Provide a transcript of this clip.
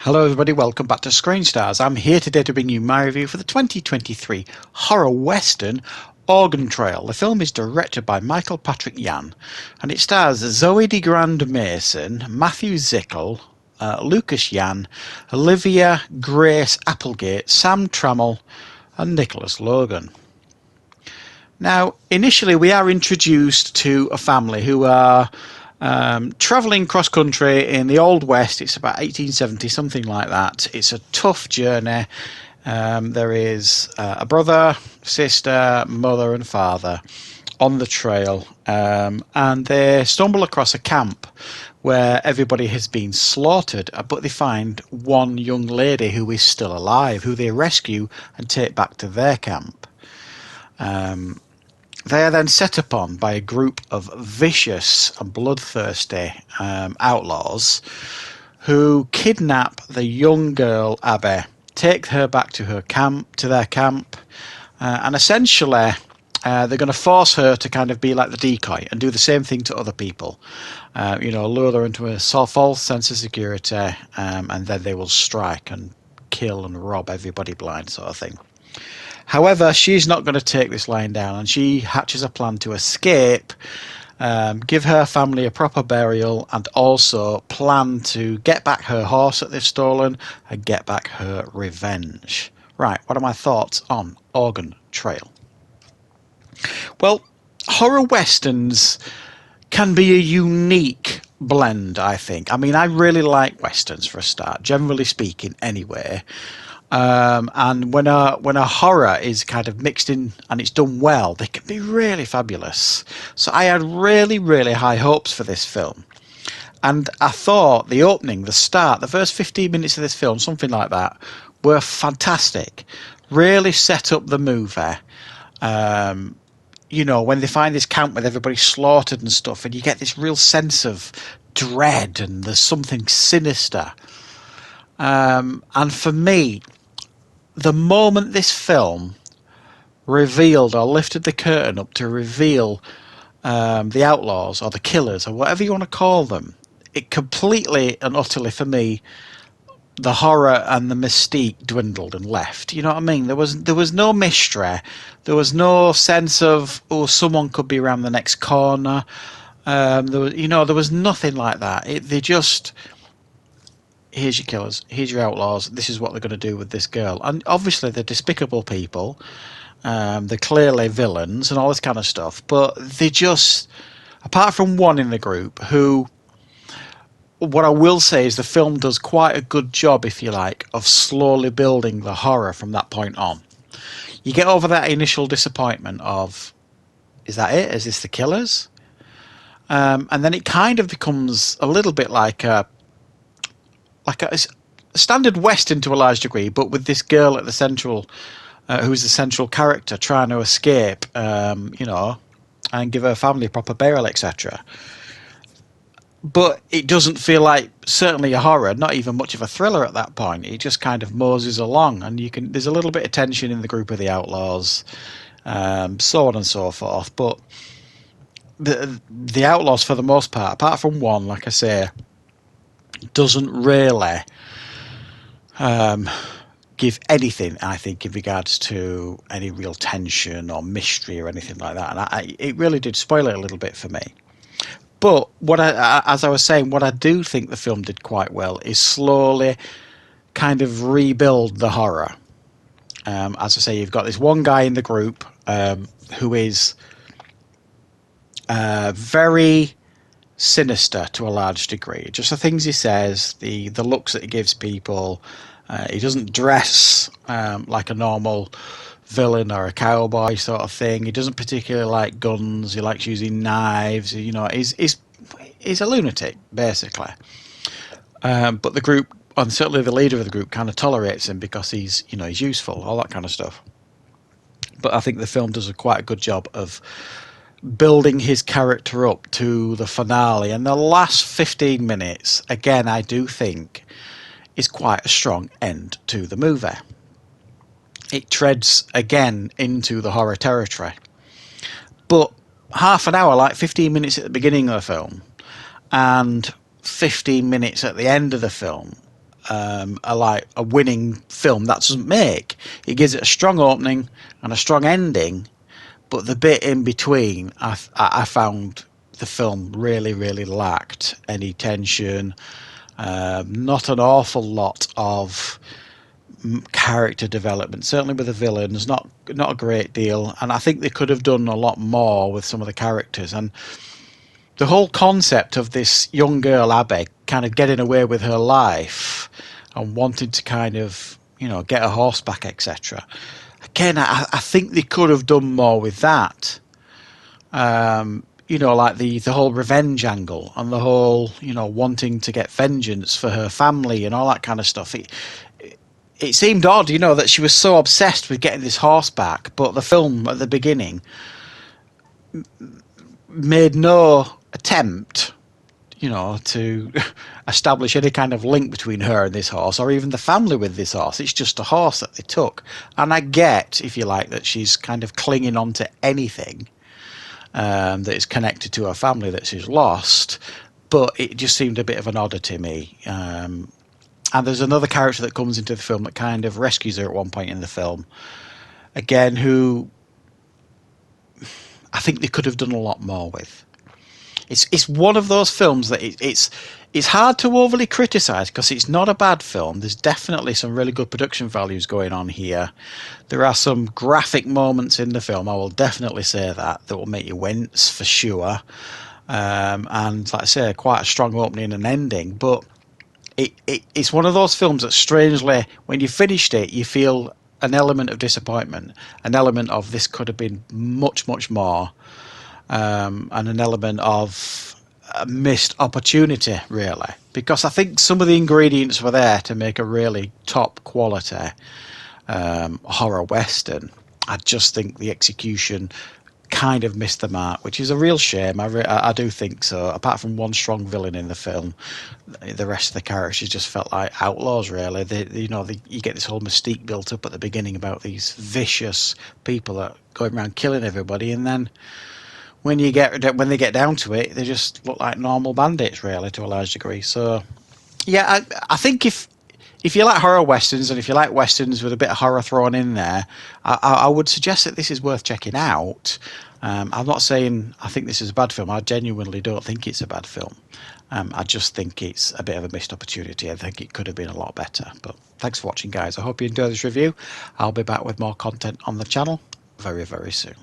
Hello everybody, welcome back to Screenstars. I'm here today to bring you my review for the 2023 horror western Organ Trail. The film is directed by Michael Patrick Yan and it stars Zoe de Grand Mason, Matthew Zickel, Lucas Yan, Olivia Grace Applegate, Sam Trammell and Nicholas Logan. Now, initially we are introduced to a family who are travelling cross country in the Old West. It's about 1870, something like that. It's a tough journey. There is a brother, sister, mother and father on the trail, and they stumble across a camp where everybody has been slaughtered, but they find one young lady who is still alive, who they rescue and take back to their camp. They are then set upon by a group of vicious and bloodthirsty outlaws who kidnap the young girl Abby, take her back to their camp, and essentially they're going to force her to kind of be like the decoy and do the same thing to other people. Lure her into a false sense of security, and then they will strike and kill and rob everybody blind, sort of thing. However, she's not going to take this lying down, and she hatches a plan to escape, give her family a proper burial, and also plan to get back her horse that they've stolen and get back her revenge. Right, what are my thoughts on Organ Trail? Well, horror westerns can be a unique blend, I think. I mean, I really like westerns for a start, generally speaking, anyway. And when a horror is kind of mixed in and it's done well, they can be really fabulous. So I had really, really high hopes for this film. And I thought the opening, the start, the first 15 minutes of this film, something like that, were fantastic. Really set up the movie. When they find this camp with everybody slaughtered and stuff, and you get this real sense of dread and there's something sinister. And for me, the moment this film revealed or lifted the curtain up to reveal the outlaws or the killers or whatever you want to call them, it completely and utterly, for me, the horror and the mystique dwindled and left. You know what I mean? There was no mystery. There was no sense of, oh, someone could be around the next corner. There was nothing like that. They just... Here's your killers, here's your outlaws, this is what they're going to do with this girl. And obviously they're despicable people, they're clearly villains and all this kind of stuff, but they just, apart from one in the group who, what I will say is the film does quite a good job, if you like, of slowly building the horror from that point on. You get over that initial disappointment of, is that it? Is this the killers? And then it kind of becomes a little bit like a standard western to a large degree, but with this girl at the central, who's the central character, trying to escape, and give her family a proper burial, etc. But it doesn't feel like certainly a horror, not even much of a thriller at that point. It just kind of moses along, and there's a little bit of tension in the group of the outlaws, so on and so forth. But the outlaws, for the most part, apart from one, like I say, doesn't really give anything, I think, in regards to any real tension or mystery or anything like that. And it really did spoil it a little bit for me. But as I was saying, what I do think the film did quite well is slowly kind of rebuild the horror. As I say, you've got this one guy in the group who is very sinister to a large degree. Just the things he says, the looks that he gives people. He doesn't dress like a normal villain or a cowboy sort of thing. He doesn't particularly like guns. He likes using knives. He's a lunatic, basically. But the group, and certainly the leader of the group, kind of tolerates him because he's useful, all that kind of stuff. But I think the film does quite a good job of building his character up to the finale, and the last 15 minutes, again, I do think is quite a strong end to the movie. It treads again into the horror territory, but half an hour, like 15 minutes at the beginning of the film and 15 minutes at the end of the film, a winning film that doesn't make. It gives it a strong opening and a strong ending, but the bit in between, I found the film really lacked any tension. Not an awful lot of character development. Certainly with the villains, not a great deal. And I think they could have done a lot more with some of the characters. And the whole concept of this young girl Abby kind of getting away with her life and wanting to kind of, get a horse back, etc. Again, I think they could have done more with that. Like the whole revenge angle and the whole, wanting to get vengeance for her family and all that kind of stuff. It seemed odd, that she was so obsessed with getting this horse back, but the film at the beginning made no attempt, to establish any kind of link between her and this horse, or even the family with this horse. It's just a horse that they took. And I get, if you like, that she's kind of clinging on to anything that is connected to her family that she's lost, but it just seemed a bit of an oddity to me. And there's another character that comes into the film that kind of rescues her at one point in the film, again, who I think they could have done a lot more with. It's one of those films that it's hard to overly criticise because it's not a bad film. There's definitely some really good production values going on here. There are some graphic moments in the film, I will definitely say that will make you wince for sure. And like I say, quite a strong opening and ending. But it's one of those films that strangely, when you finished it, you feel an element of disappointment, an element of this could have been much more. And an element of a missed opportunity, really, because I think some of the ingredients were there to make a really top quality horror western. I just think the execution kind of missed the mark, which is a real shame. I do think so. Apart from one strong villain in the film, the rest of the characters just felt like outlaws. Really, you get this whole mystique built up at the beginning about these vicious people that going around killing everybody, and then when they get down to it, they just look like normal bandits, really, to a large degree. So, yeah, I think if you like horror westerns and if you like westerns with a bit of horror thrown in there, I would suggest that this is worth checking out. I'm not saying I think this is a bad film. I genuinely don't think it's a bad film. I just think it's a bit of a missed opportunity. I think it could have been a lot better. But thanks for watching, guys. I hope you enjoyed this review. I'll be back with more content on the channel very soon.